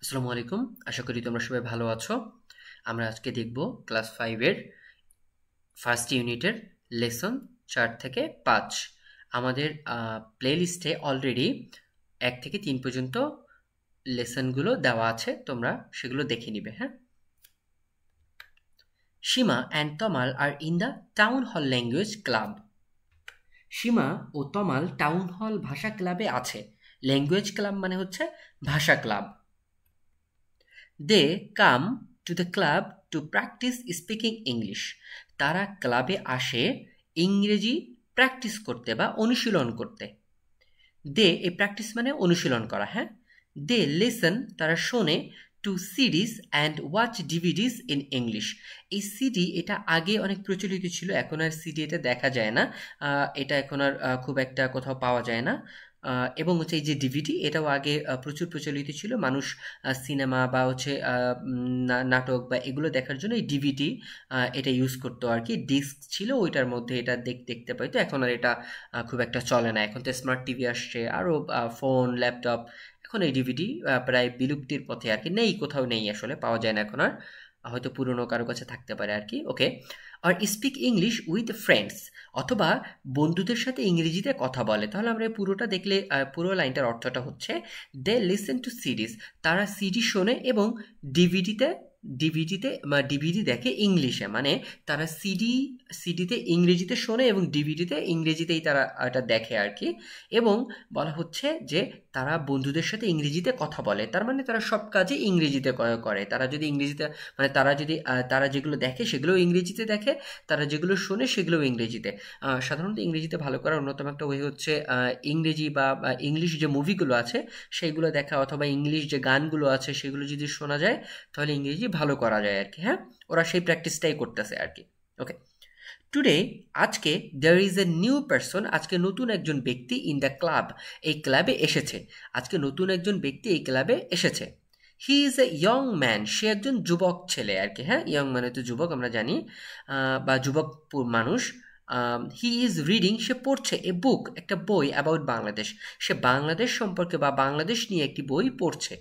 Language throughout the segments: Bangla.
আসসালামু আলাইকুম। আশা করি তোমরা সবাই ভালো আছো। আমরা আজকে দেখব ক্লাস 5 এর ফার্স্ট ইউনিটের লেসন 4 থেকে 5। আমাদের প্লেলিস্টে অলরেডি 1 থেকে 3 পর্যন্ত লেসনগুলো দেওয়া আছে, তোমরা সেগুলো দেখে নিবে। হ্যাঁ, Seema and Tamal are in the town hall language club. Seema ও তমাল টাউন হল ভাষা ক্লাবে আছে। ল্যাঙ্গুয়েজ ক্লাব মানে হচ্ছে ভাষা club. They come to the club to practise speaking English. তারা ক্লাবে আসে ইংরেজি প্র্যাকটিস করতে বা অনুশীলন করতে। দে এই প্র্যাকটিস মানে অনুশীলন করা। হ্যাঁ, দে লিসন তারা শোনে to CDs and watch DVDs in English. এই সিডি এটা আগে অনেক প্রচলিত ছিল, এখন আর সিডি এটা দেখা যায় না। এটা এখন আর খুব একটা কোথাও পাওয়া যায় না। এবং হচ্ছে এই যে ডিভিডি এটাও আগে প্রচুর প্রচলিত ছিল। মানুষ সিনেমা বা হচ্ছে নাটক বা এগুলো দেখার জন্য এই ডিভিডি এটা ইউজ করতো আর কি। ডিস্ক ছিল, ওইটার মধ্যে এটা দেখতে পাইতো। এখন আর এটা খুব একটা চলে না। এখন তো স্মার্ট টিভি আসছে, আরও ফোন, ল্যাপটপ। এখন এই ডিভিডি প্রায় বিলুপ্তির পথে আর কি, নেই, কোথাও নেই, আসলে পাওয়া যায় না এখন আর। হয়তো পুরনো কারো কাছে থাকতে পারে আর কি। ওকে, আর স্পিক ইংলিশ উইথ ফ্রেন্ডস, অথবা বন্ধুদের সাথে ইংরেজিতে কথা বলে। তাহলে আমরা পুরোটা দেখলে পুরো লাইনটার অর্থটা হচ্ছে দে লিসেন টু সিডিস, তারা সিডি শোনে এবং ডিভিডিতে ডিভিডি দেখে ইংলিশে। মানে তারা সিডিতে ইংরেজিতে শোনে এবং ডিভিডিতে ইংরেজিতেই তারা এটা দেখে আর কি। এবং বলা হচ্ছে যে তারা বন্ধুদের সাথে ইংরেজিতে কথা বলে, তার মানে তারা সব কাজে ইংরেজিতে করে। তারা যদি ইংরেজিতে মানে তারা যেগুলো দেখে সেগুলো ইংরেজিতে দেখে, তারা যেগুলো শোনে সেগুলো ইংরেজিতে। সাধারণত ইংরেজিতে ভালো করার অন্যতম একটা ওয়ে হচ্ছে ইংরেজি বা ইংলিশ যে মুভিগুলো আছে সেইগুলো দেখা, অথবা ইংলিশ যে গানগুলো আছে সেগুলো যদি শোনা যায় তাহলে ইংরেজি ভালো করা যায় আর কি। হ্যাঁ, ওরা সেই প্র্যাকটিসটাই করতেছে আর কি। ওকে, টুডে আজকে there is a new person, আজকে নতুন একজন ব্যক্তি ইন দ্য ক্লাব, এই ক্লাবে এসেছে। আজকে নতুন একজন ব্যক্তি এই ক্লাবে এসেছে। He is a young man, সে একজন যুবক ছেলে আর কি। হ্যাঁ, ইয়ং মানে তো যুবক, আমরা জানি, বা যুবক মানুষ। হি ইজ রিডিং, সে পড়ছে এ বুক, একটা বই অ্যাবাউট বাংলাদেশ, সে বাংলাদেশ সম্পর্কে বা বাংলাদেশ নিয়ে একটি বই পড়ছে।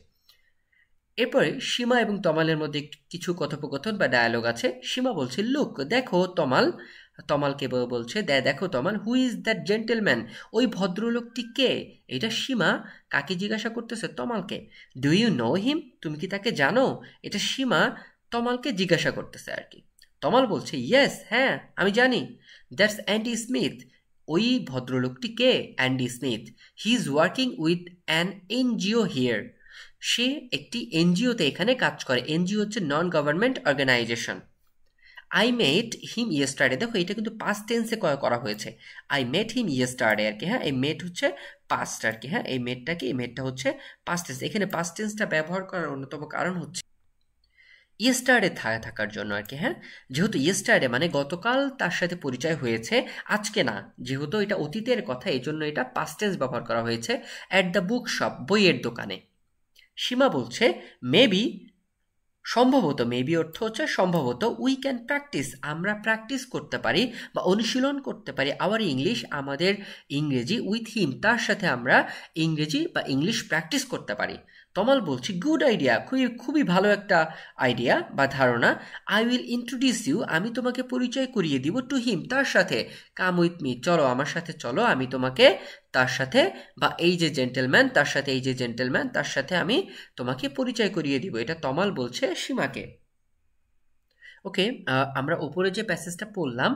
এরপরে সীমা এবং তমালের মধ্যে কিছু কথোপকথন বা ডায়ালগ আছে। সীমা বলছে লুক, দেখো তমাল। তমালকে বলছে দেখো তমাল, হু ইজ দ্যাট জেন্টেলম্যান, ওই ভদ্রলোকটি কে? এটা সীমা কাকে জিজ্ঞাসা করতেছে? তমালকে। ডু ইউ নো হিম, তুমি কি তাকে জানো? এটা সীমা তমালকে জিজ্ঞাসা করতেছে আর কি। তমাল বলছে ইয়েস, হ্যাঁ আমি জানি। দ্যাটস অ্যান্ডি স্মিথ, ওই ভদ্রলোকটি কে? Andy Smith. He is working with an NGO here, সে একটি এনজিওতে এখানে কাজ করে। এনজিও হচ্ছে non government organisation. I met him yesterday, দেখো এটা কিন্তু পাস্ট টেন্সে করা হয়েছে। আই মেট হিম ইয়েস্টারডে আর কি। হ্যাঁ, এই মেট হচ্ছে পাস্ট আর কি। হ্যাঁ, এই মেটটা হচ্ছে পাস্ট টেন্স। এখানে পাস্ট টেন্সটা ব্যবহার করার অন্যতম কারণ হচ্ছে ইয়েস্টারডে থাকার জন্য আর কি। হ্যাঁ, যেহেতু ইয়েস্টারডে মানে গতকাল তার সাথে পরিচয় হয়েছে, আজকে না, যেহেতু এটা অতীতের কথা এই জন্য এটা পাস্ট টেন্স ব্যবহার করা হয়েছে। অ্যাট দ্য বুক শপ, বইয়ের দোকানে। সীমা বলছে মেবি, সম্ভবত, মেবি অর্থ হচ্ছে সম্ভবত, উই ক্যান প্র্যাকটিস, আমরা প্র্যাকটিস করতে পারি বা অনুশীলন করতে পারি আওয়ার ইংলিশ, আমাদের ইংরেজি, উইথ হিম, তার সাথে আমরা ইংরেজি বা ইংলিশ প্র্যাকটিস করতে পারি। তমাল বলছি গুড আইডিয়া, খুবই খুবই ভালো একটা আইডিয়া বা ধারণা। আই উইল ইন্ট্রোডিউস ইউ, আমি তোমাকে পরিচয় করিয়ে দিব, টু হিম, তার সাথে। কাম উইথ মি, চলো আমার সাথে চলো, আমি তোমাকে তার সাথে, বা এই যে জেন্টেলম্যান তার সাথে, এই যে জেন্টেলম্যান তার সাথে আমি তোমাকে পরিচয় করিয়ে দিব। এটা তমাল বলছে সীমাকে। ওকে, আমরা উপরে যে প্যাসেজটা পড়লাম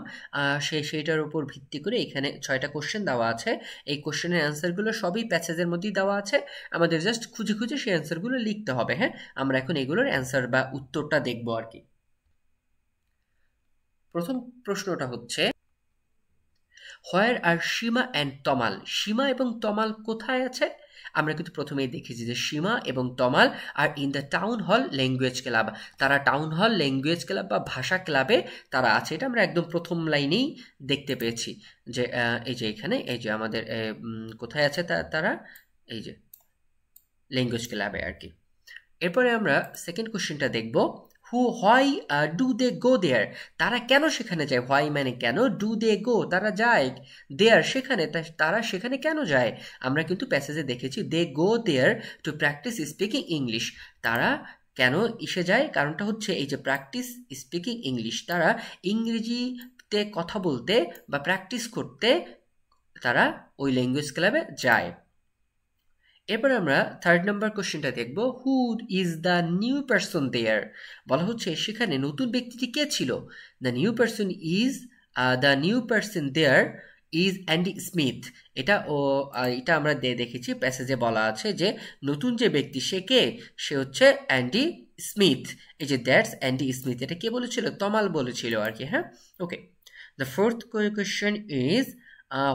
সেইটার উপর ভিত্তি করে এখানে 6টা কোশ্চেন দেওয়া আছে। এই কোশ্চেনের অ্যান্সারগুলো সবই প্যাসেজের মধ্যেই দেওয়া আছে, আমাদের জাস্ট খুঁজে খুঁজে সেই অ্যান্সারগুলো লিখতে হবে। হ্যাঁ, আমরা এখন এগুলোর অ্যান্সার বা উত্তরটা দেখবো আর কি। প্রথম প্রশ্নটা হচ্ছে হোয়ার আর সীমা অ্যান্ড তমাল, সীমা এবং তমাল কোথায় আছে? আমরা কিন্তু প্রথমেই দেখেছি যে সীমা এবং Tamal are in the town hall language club, তারা টাউন হল ল্যাঙ্গুয়েজ ক্লাব বা ভাষা ক্লাবে তারা আছে। এটা আমরা একদম প্রথম লাইনেই দেখতে পেয়েছি যে এই যে এখানে এই যে আমাদের কোথায় আছে তারা, এই যে ল্যাঙ্গুয়েজ ক্লাবে আর কি। এরপরে আমরা সেকেন্ড কোশ্চেনটা দেখব, হোয়াই ডু দে গো দেয়ার, তারা কেন সেখানে যায়? হোয়াই মানে কেন, ডু দে গো তারা যায়, দেয়ার সেখানে, তারা সেখানে কেন যায়? আমরা কিন্তু প্যাসেজে দেখেছি দে গো there to practise speaking English. তারা কেন এসে যায়? কারণটা হচ্ছে এই যে প্র্যাকটিস স্পিকিং ইংলিশ, তারা ইংরেজিতে কথা বলতে বা প্র্যাকটিস করতে তারা ওই ল্যাঙ্গুয়েজ ক্লাবে যায়। এরপর আমরা 3rd নাম্বার কোশ্চেনটা দেখব, who is the new person there. বলা হচ্ছে সেখানে নতুন ব্যক্তিটি কে ছিল? The new person is, the new person there is Andy Smith. এটা আমরা দেখেছি প্যাসেজে বলা আছে যে নতুন যে ব্যক্তি সে কে? সে হচ্ছে অ্যান্ডি স্মিথ। এই যে দ্যাটস অ্যান্ডি স্মিথ, এটা কে বলেছিল? তমাল বলেছিল আর কি। হ্যাঁ, okay. The 4th question is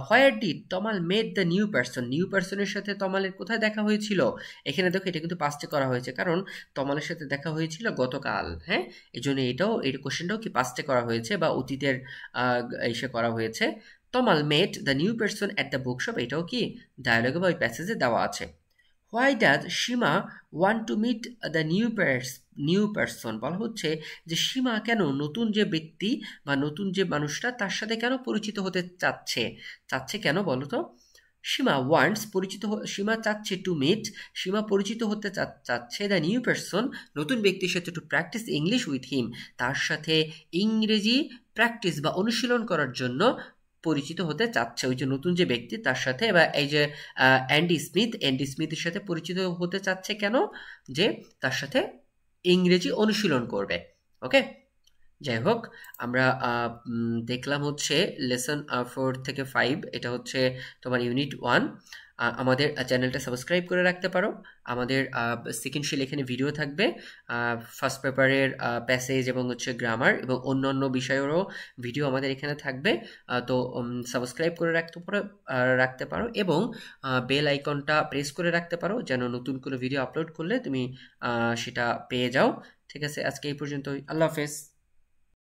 where did Tamal met the new person. New পারসনের সাথে তমালের কোথায় দেখা হয়েছিল? এখানে দেখো এটা কিন্তু পাস্টে করা হয়েছে, কারণ তমালের সাথে দেখা হয়েছিল গতকাল। হ্যাঁ, এই জন্য এই কোশ্চেনটাও কি পাস্টে করা হয়েছে বা অতীতের এসে করা হয়েছে। Tamal met the new person at the bookshop, এটাও কি ডায়ালগে বা ওই প্যাসেজে দেওয়া আছে। Why does Seema want to meet the new person. বলা হচ্ছে যে সীমা কেন নতুন যে ব্যক্তি বা নতুন যে মানুষটা তার সাথে কেন পরিচিত হতে চাচ্ছে কেন বলো তো? সীমা ওয়ান্টস, সীমা চাচ্ছে টু মিট, সীমা পরিচিত হতে চাচ্ছে দ্য নিউ পারসন, নতুন ব্যক্তির সাথে, to practise English with him, তার সাথে ইংরেজি প্র্যাকটিস বা অনুশীলন করার জন্য পরিচিত হতে চাচ্ছে ওই যে নতুন যে ব্যক্তি তার সাথে। বা এই যে অ্যান্ডি স্মিথের সাথে পরিচিত হতে চাচ্ছে কেন? যে তার সাথে ইংরেজি অনুশীলন করবে। ওকে, যাই হোক, আমরা দেখলাম হচ্ছে লেসন 4 থেকে 5, এটা হচ্ছে তোমার ইউনিট 1। আমাদের চ্যানেলটা সাবস্ক্রাইব করে রাখতে পারো। আমাদের সেকেন্ড এখানে ভিডিও থাকবে, ফার্স্ট পেপারের প্যাসেজ এবং হচ্ছে গ্রামার এবং অন্যান্য বিষয়েরও ভিডিও আমাদের এখানে থাকবে। তো সাবস্ক্রাইব করে রাখতে পারো এবং বেল আইকনটা প্রেস করে রাখতে পারো, যেন নতুন কোনো ভিডিও আপলোড করলে তুমি সেটা পেয়ে যাও। ঠিক আছে, আজকে এই পর্যন্তই। আল্লাহ হাফেজ।